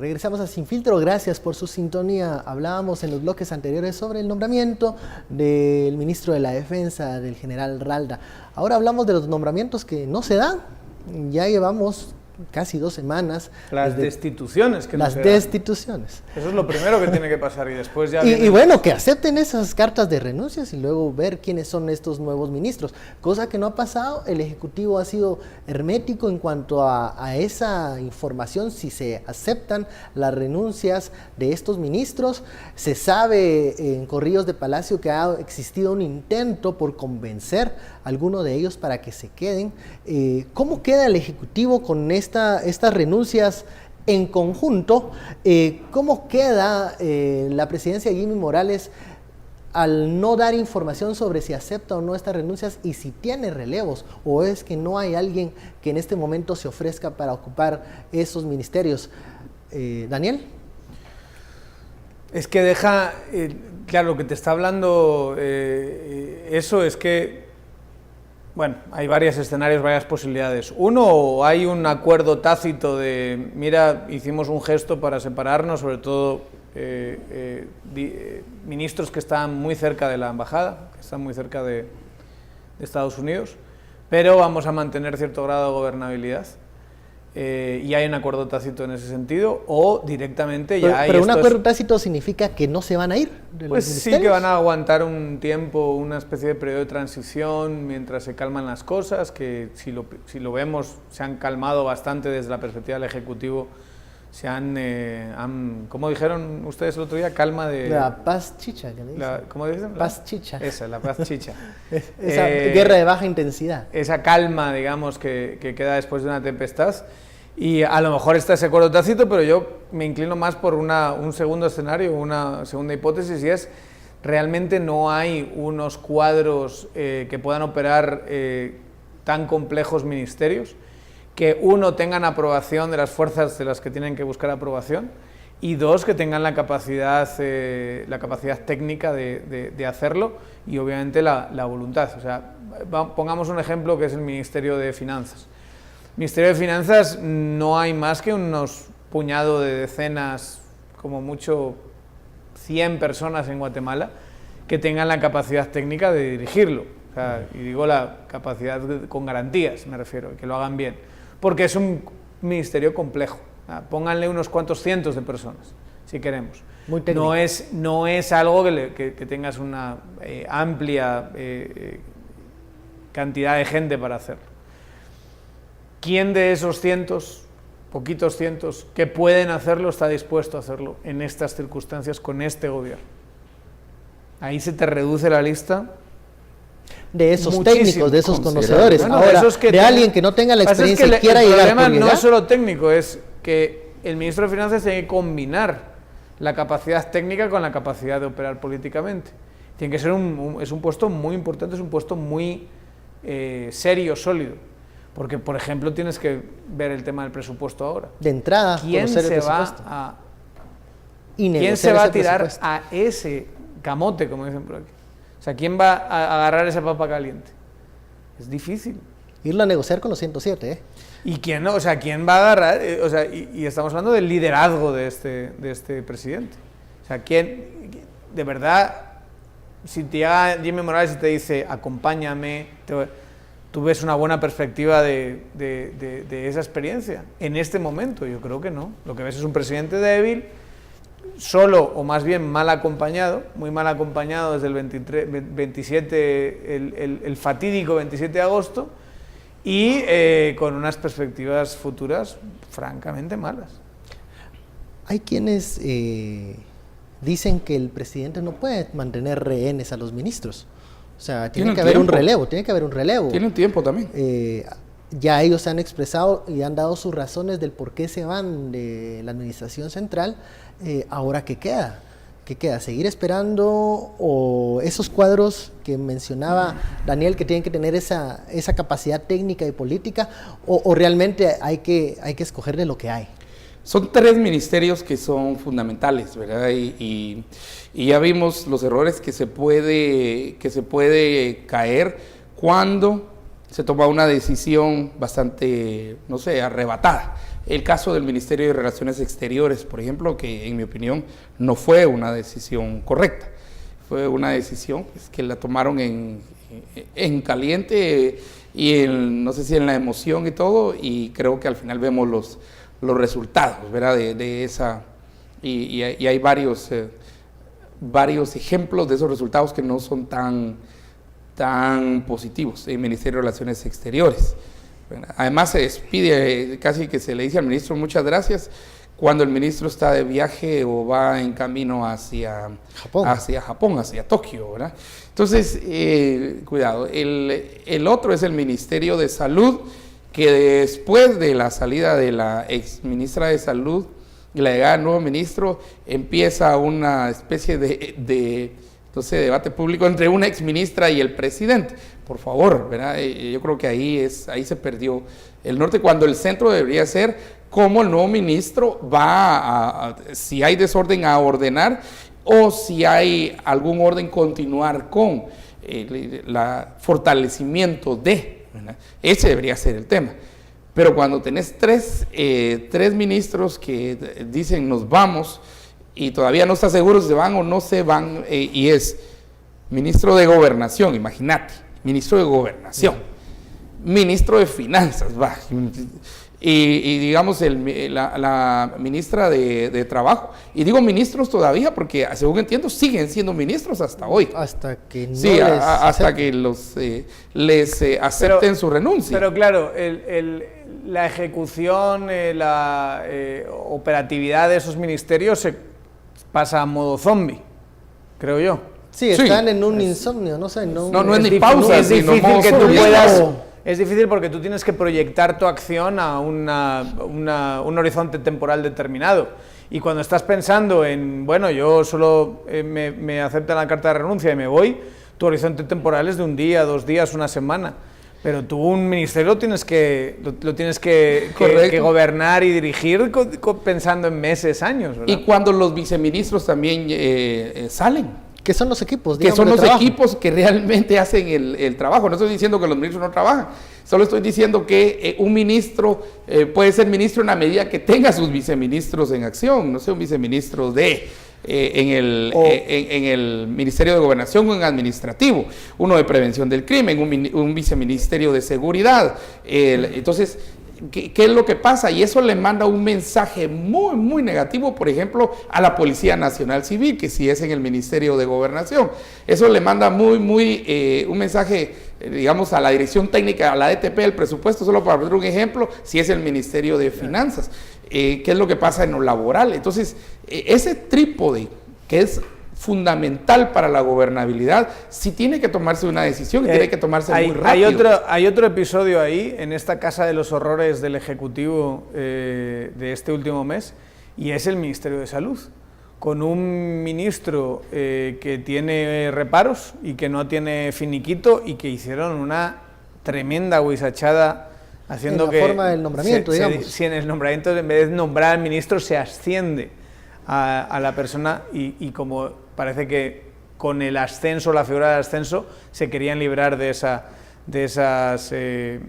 Regresamos a Sin Filtro, gracias por su sintonía. Hablábamos en los bloques anteriores sobre el nombramiento del ministro de la Defensa, del general Ralda. Ahora hablamos de los nombramientos que no se dan. Ya llevamos casi 2 semanas. Las destituciones que no las se dan. destituciones. Eso es lo primero que tiene que pasar y después ya... Y bueno, que acepten esas cartas de renuncias y luego ver quiénes son estos nuevos ministros. Cosa que no ha pasado, el Ejecutivo ha sido hermético en cuanto a esa información, si se aceptan las renuncias de estos ministros. Se sabe en corrillos de Palacio que ha existido un intento por convencer a alguno de ellos para que se queden. ¿Cómo queda el Ejecutivo con estas renuncias en conjunto? ¿Cómo queda la presidencia de Jimmy Morales al no dar información sobre si acepta o no estas renuncias y si tiene relevos, o es que no hay alguien que en este momento se ofrezca para ocupar esos ministerios? Daniel. Es que deja, claro, lo que te está hablando eso es que, bueno, hay varios escenarios, varias posibilidades. Uno, hay un acuerdo tácito de, mira, hicimos un gesto para separarnos, sobre todo ministros que están muy cerca de la embajada, que están muy cerca de Estados Unidos, pero vamos a mantener cierto grado de gobernabilidad. Y hay un acuerdo tácito en ese sentido, o directamente ya hay... Pero un acuerdo tácito significa que no se van a ir de pues los sí, ministerios. que van a aguantar un tiempo, una especie de periodo de transición mientras se calman las cosas, que si lo vemos se han calmado bastante desde la perspectiva del Ejecutivo, se han ¿cómo dijeron ustedes el otro día? Calma de... La paz chicha, que le dicen. ¿Cómo dicen? Paz chicha. Esa, la paz chicha. Esa guerra de baja intensidad. Esa calma, digamos, que queda después de una tempestad. Y a lo mejor está ese acuerdo tácito, pero yo me inclino más por un segundo escenario, una segunda hipótesis, y es realmente no hay unos cuadros que puedan operar tan complejos ministerios, que uno, tengan aprobación de las fuerzas de las que tienen que buscar aprobación, y dos, que tengan la capacidad técnica de hacerlo, y obviamente la voluntad. O sea, pongamos un ejemplo que es el Ministerio de Finanzas. Ministerio de Finanzas no hay más que unos puñado de decenas, como mucho 100 personas en Guatemala, que tengan la capacidad técnica de dirigirlo. O sea, y digo la capacidad con garantías, me refiero, que lo hagan bien. Porque es un ministerio complejo. Pónganle unos cuantos cientos de personas, si queremos. Muy técnico. No es algo que tengas una amplia cantidad de gente para hacerlo. ¿Quién de esos cientos, poquitos cientos, que pueden hacerlo, está dispuesto a hacerlo en estas circunstancias con este gobierno? Ahí se te reduce la lista. De esos Muchísimo. Técnicos, de esos conocedores. Bueno, ahora, esos que de alguien que no tenga la experiencia y quiera llegar. El problema no es solo técnico, es que el ministro de Finanzas tiene que combinar la capacidad técnica con la capacidad de operar políticamente. Tiene que ser es un puesto muy importante, es un puesto muy serio, sólido. Porque, por ejemplo, tienes que ver el tema del presupuesto ahora. De entrada, ¿quién se va a tirar a ese camote, como dicen por aquí? O sea, ¿quién va a agarrar esa papa caliente? Es difícil. Irlo a negociar con los 107, ¿eh? ¿Y quién no? O sea, ¿quién va a agarrar? O sea, y estamos hablando del liderazgo de este presidente. O sea, ¿quién, de verdad, si te llega Jimmy Morales y te dice, acompáñame, ¿tú ves una buena perspectiva de esa experiencia? En este momento, yo creo que no. Lo que ves es un presidente débil, solo o más bien mal acompañado, muy mal acompañado desde el fatídico 27 de agosto, y con unas perspectivas futuras francamente malas. Hay quienes dicen que el presidente no puede mantener rehenes a los ministros. O sea, tiene que haber un relevo. Tiene un tiempo también. Ya ellos se han expresado y han dado sus razones del por qué se van de la administración central. Ahora, ¿qué queda? ¿Qué queda? ¿Seguir esperando? ¿O esos cuadros que mencionaba Daniel, que tienen que tener esa capacidad técnica y política? ¿O realmente hay que escoger de lo que hay? Son 3 ministerios que son fundamentales, ¿verdad? Y ya vimos los errores que se puede caer cuando se toma una decisión bastante, no sé, arrebatada. El caso del Ministerio de Relaciones Exteriores, por ejemplo, que en mi opinión no fue una decisión correcta. Fue una decisión pues, que la tomaron en caliente y no sé si en la emoción y todo, y creo que al final vemos los resultados, ¿verdad? De esa, y hay varios ejemplos de esos resultados que no son tan positivos en el Ministerio de Relaciones Exteriores. Además se despide, casi que se le dice al ministro muchas gracias cuando el ministro está de viaje o va en camino hacia Japón, hacia Tokio, ¿verdad? Entonces, cuidado. El otro es el Ministerio de Salud, que después de la salida de la ex ministra de Salud y la llegada del nuevo ministro, empieza una especie de debate público entre una ex ministra y el presidente. Por favor, ¿verdad? Yo creo que ahí se perdió el norte, cuando el centro debería ser cómo el nuevo ministro va si hay desorden, a ordenar, o si hay algún orden, continuar con el fortalecimiento de, ¿verdad? Ese debería ser el tema. Pero cuando tenés tres ministros que dicen nos vamos y todavía no está seguro si se van o no se van, y es ministro de Gobernación, imagínate, ministro de Gobernación, ministro de Finanzas, va, y digamos la ministra de Trabajo, y digo ministros todavía porque según entiendo siguen siendo ministros hasta hoy. Hasta que no hasta que les acepten su renuncia. Pero claro, la ejecución, la operatividad de esos ministerios se pasa a modo zombie, creo yo. Sí, están en un insomnio, no sé. No es ni pausa, es difícil que tú puedas. Es difícil porque tú tienes que proyectar tu acción a un horizonte temporal determinado. Y cuando estás pensando en, bueno, yo solo me aceptan la carta de renuncia y me voy, tu horizonte temporal es de un día, 2 días, una semana. Pero tú un ministerio lo tienes que gobernar y dirigir pensando en meses, años, ¿verdad? Y cuando los viceministros también salen. ¿Qué son los equipos? Que son los equipos que realmente hacen el trabajo. No estoy diciendo que los ministros no trabajan, solo estoy diciendo que un ministro puede ser ministro en la medida que tenga sus viceministros en acción, no sé, un viceministro en el Ministerio de Gobernación o en administrativo, uno de prevención del crimen, un viceministerio de seguridad. Entonces, ¿qué es lo que pasa? Y eso le manda un mensaje muy, muy negativo, por ejemplo, a la Policía Nacional Civil, que si es en el Ministerio de Gobernación. Eso le manda un mensaje, digamos, a la Dirección Técnica, a la DTP, el presupuesto, solo para poner un ejemplo, si es el Ministerio de Finanzas. ¿Qué es lo que pasa en lo laboral? Entonces, ese trípode que es fundamental para la gobernabilidad, sí tiene que tomarse una decisión y tiene que tomarse muy rápido. Hay otro episodio ahí, en esta casa de los horrores del Ejecutivo de este último mes, y es el Ministerio de Salud, con un ministro que tiene reparos y que no tiene finiquito y que hicieron una tremenda guisachada haciendo en la forma del nombramiento, digamos. Si en el nombramiento, en vez de nombrar al ministro, se asciende a la persona y como parece que con el ascenso, la figura del ascenso, se querían librar de esos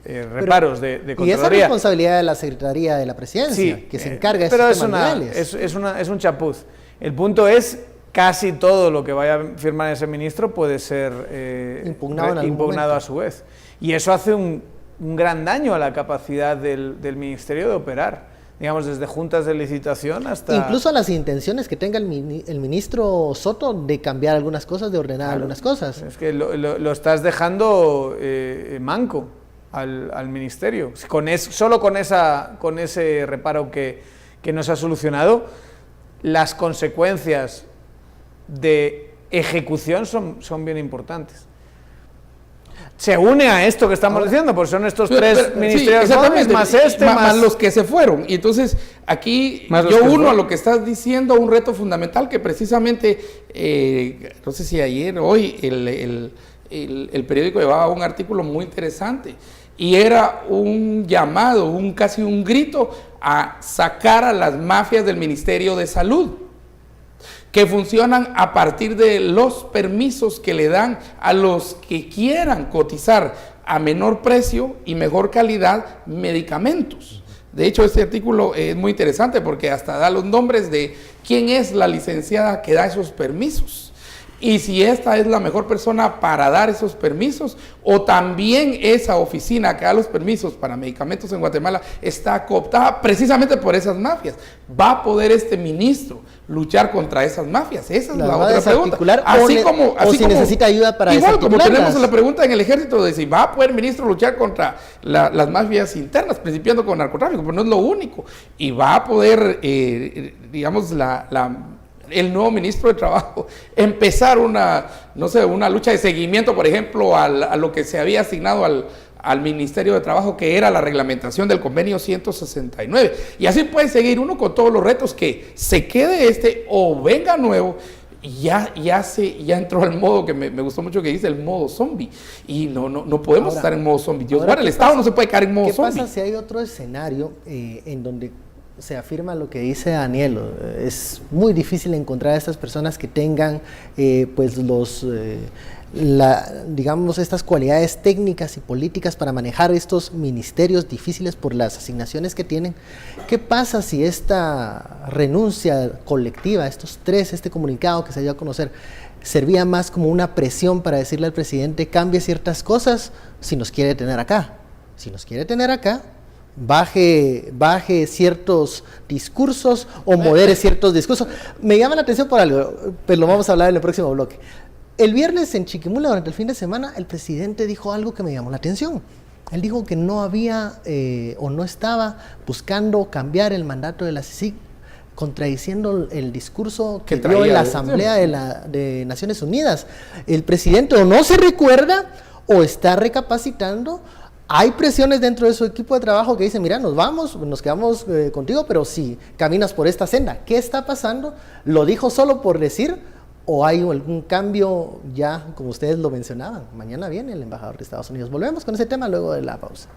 reparos de Contraloría. Y esa responsabilidad de la Secretaría de la Presidencia, que se encarga de esos temas legales. Es un chapuz. El punto es, casi todo lo que vaya a firmar ese ministro puede ser impugnado a su vez. Y eso hace un gran daño a la capacidad del Ministerio de operar. Digamos, desde juntas de licitación hasta... Incluso a las intenciones que tenga el ministro Soto de cambiar algunas cosas, de ordenar algunas cosas. Es que lo estás dejando manco al ministerio. Solo con ese reparo que no se ha solucionado, las consecuencias de ejecución son bien importantes. Se une a esto que estamos diciendo, porque son estos tres ministerios más los que se fueron. Y entonces aquí yo uno a lo que estás diciendo, un reto fundamental que precisamente, no sé si ayer o hoy, el periódico llevaba un artículo muy interesante y era un llamado, casi un grito a sacar a las mafias del Ministerio de Salud, que funcionan a partir de los permisos que le dan a los que quieran cotizar a menor precio y mejor calidad medicamentos. De hecho, este artículo es muy interesante porque hasta da los nombres de quién es la licenciada que da esos permisos. Y si esta es la mejor persona para dar esos permisos, o también esa oficina que da los permisos para medicamentos en Guatemala está cooptada precisamente por esas mafias. ¿Va a poder este ministro luchar contra esas mafias? Esa es la otra pregunta. Así si necesita ayuda para igual como tenemos la pregunta en el ejército de si va a poder el ministro luchar contra las mafias internas, principiando con narcotráfico, pero no es lo único. Y va a poder, digamos, el nuevo ministro de Trabajo empezar una lucha de seguimiento, por ejemplo, a lo que se había asignado al Ministerio de Trabajo, que era la reglamentación del convenio 169. Y así puede seguir uno con todos los retos, que se quede o venga nuevo. Ya entró al modo que me gustó mucho que dice, el modo zombie. Y no podemos estar en modo zombie. Dios guarde, el Estado no se puede caer en modo zombie. ¿Qué pasa si hay otro escenario en donde se afirma lo que dice Daniel? Es muy difícil encontrar a estas personas que tengan pues digamos, estas cualidades técnicas y políticas para manejar estos ministerios difíciles por las asignaciones que tienen. ¿Qué pasa si esta renuncia colectiva, este comunicado que se dio a conocer, servía más como una presión para decirle al presidente cambie ciertas cosas si nos quiere tener acá? Si nos quiere tener acá, baje ciertos discursos o modere ciertos discursos. Me llama la atención por algo, pero lo vamos a hablar en el próximo bloque. El viernes en Chiquimula, durante el fin de semana, el presidente dijo algo que me llamó la atención. Él dijo que no había o no estaba buscando cambiar el mandato de la CICIG, contradiciendo el discurso que dio en la Asamblea de Naciones Unidas. El presidente o no se recuerda o está recapacitando. Hay presiones dentro de su equipo de trabajo que dicen, mira, nos quedamos contigo, pero si caminas por esta senda. ¿Qué está pasando? ¿Lo dijo solo por decir o hay algún cambio ya, como ustedes lo mencionaban? Mañana viene el embajador de Estados Unidos. Volvemos con ese tema luego de la pausa.